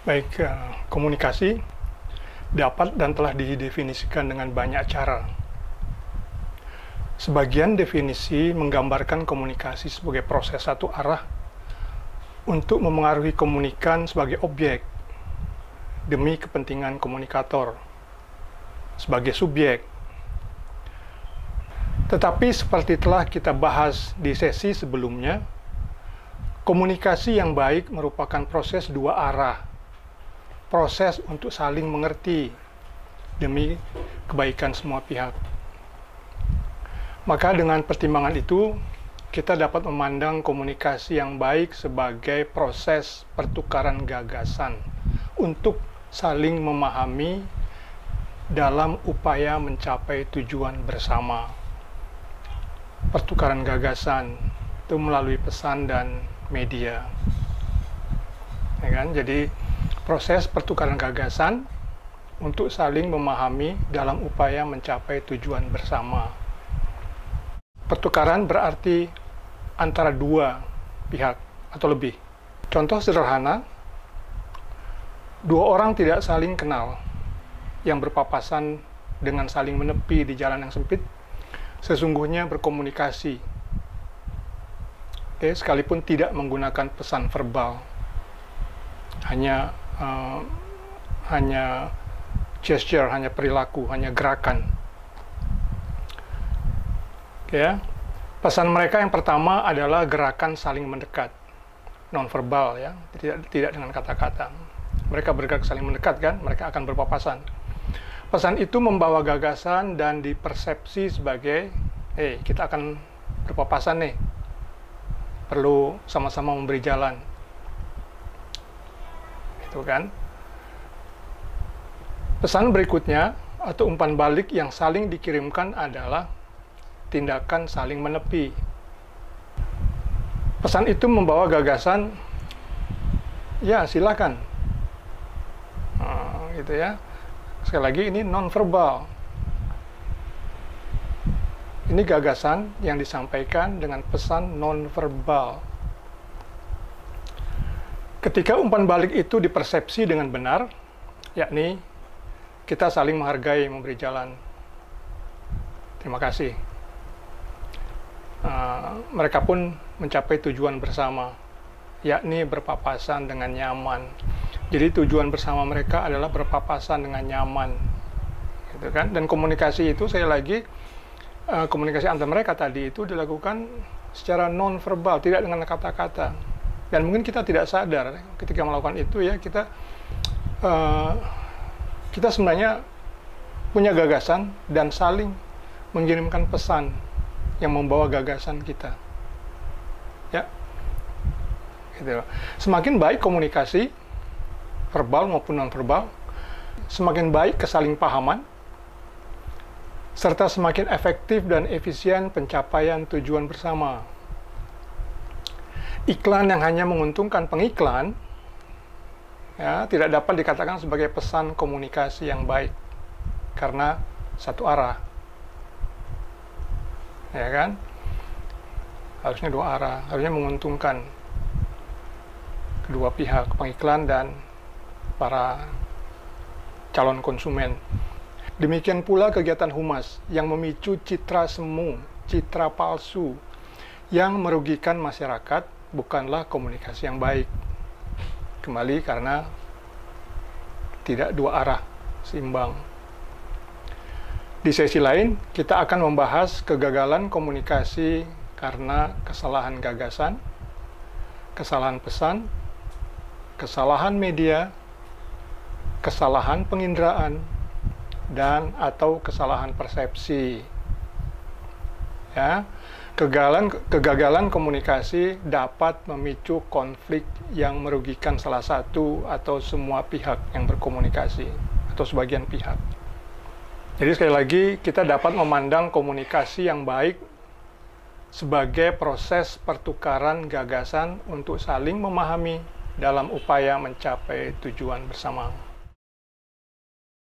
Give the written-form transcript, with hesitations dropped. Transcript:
Baik, komunikasi dapat dan telah didefinisikan dengan banyak cara. Sebagian definisi menggambarkan komunikasi sebagai proses satu arah untuk memengaruhi komunikan sebagai objek demi kepentingan komunikator sebagai subjek. Tetapi seperti telah kita bahas di sesi sebelumnya, komunikasi yang baik merupakan proses dua arah, proses untuk saling mengerti demi kebaikan semua pihak. Maka dengan pertimbangan itu, kita dapat memandang komunikasi yang baik sebagai proses pertukaran gagasan untuk saling memahami dalam upaya mencapai tujuan bersama. Pertukaran gagasan itu melalui pesan dan media. Ya kan? Jadi proses pertukaran gagasan untuk saling memahami dalam upaya mencapai tujuan bersama. Pertukaran berarti antara dua pihak atau lebih. Contoh sederhana, dua orang tidak saling kenal yang berpapasan dengan saling menepi di jalan yang sempit, sesungguhnya berkomunikasi. Sekalipun tidak menggunakan pesan verbal, hanya gesture, hanya perilaku, hanya gerakan. Pesan mereka yang pertama adalah gerakan saling mendekat, nonverbal, ya, tidak dengan kata-kata. Mereka bergerak saling mendekat, kan? Mereka akan berpapasan. Pesan itu membawa gagasan dan dipersepsi sebagai, kita akan berpapasan nih, perlu sama-sama memberi jalan, itu kan? Pesan berikutnya atau umpan balik yang saling dikirimkan adalah tindakan saling menepi. Pesan itu membawa gagasan, ya silakan, gitu ya. Sekali lagi ini non-verbal. Ini gagasan yang disampaikan dengan pesan non-verbal. Ketika umpan balik itu dipersepsi dengan benar, yakni kita saling menghargai, memberi jalan, terima kasih, mereka pun mencapai tujuan bersama, yakni berpapasan dengan nyaman. Jadi tujuan bersama mereka adalah berpapasan dengan nyaman, gitu kan? Dan komunikasi itu, saya lagi, komunikasi antar mereka tadi itu dilakukan secara non-verbal, tidak dengan kata-kata. Dan mungkin kita tidak sadar ketika melakukan itu, ya, kita sebenarnya punya gagasan dan saling mengirimkan pesan yang membawa gagasan kita, ya, gitu. Semakin baik komunikasi verbal maupun non-verbal, semakin baik kesalingpahaman, serta semakin efektif dan efisien pencapaian tujuan bersama. Iklan yang hanya menguntungkan pengiklan, ya, tidak dapat dikatakan sebagai pesan komunikasi yang baik karena satu arah. Ya kan? Harusnya dua arah, harusnya menguntungkan kedua pihak, pengiklan dan para calon konsumen. Demikian pula kegiatan humas yang memicu citra semu, citra palsu yang merugikan masyarakat bukanlah komunikasi yang baik. Kembali karena tidak dua arah, seimbang. Di sesi lain, kita akan membahas kegagalan komunikasi karena kesalahan gagasan, kesalahan pesan, kesalahan media, kesalahan penginderaan, dan atau kesalahan persepsi. Ya, kegagalan komunikasi dapat memicu konflik yang merugikan salah satu atau semua pihak yang berkomunikasi, atau sebagian pihak. Jadi sekali lagi, kita dapat memandang komunikasi yang baik sebagai proses pertukaran gagasan untuk saling memahami dalam upaya mencapai tujuan bersama.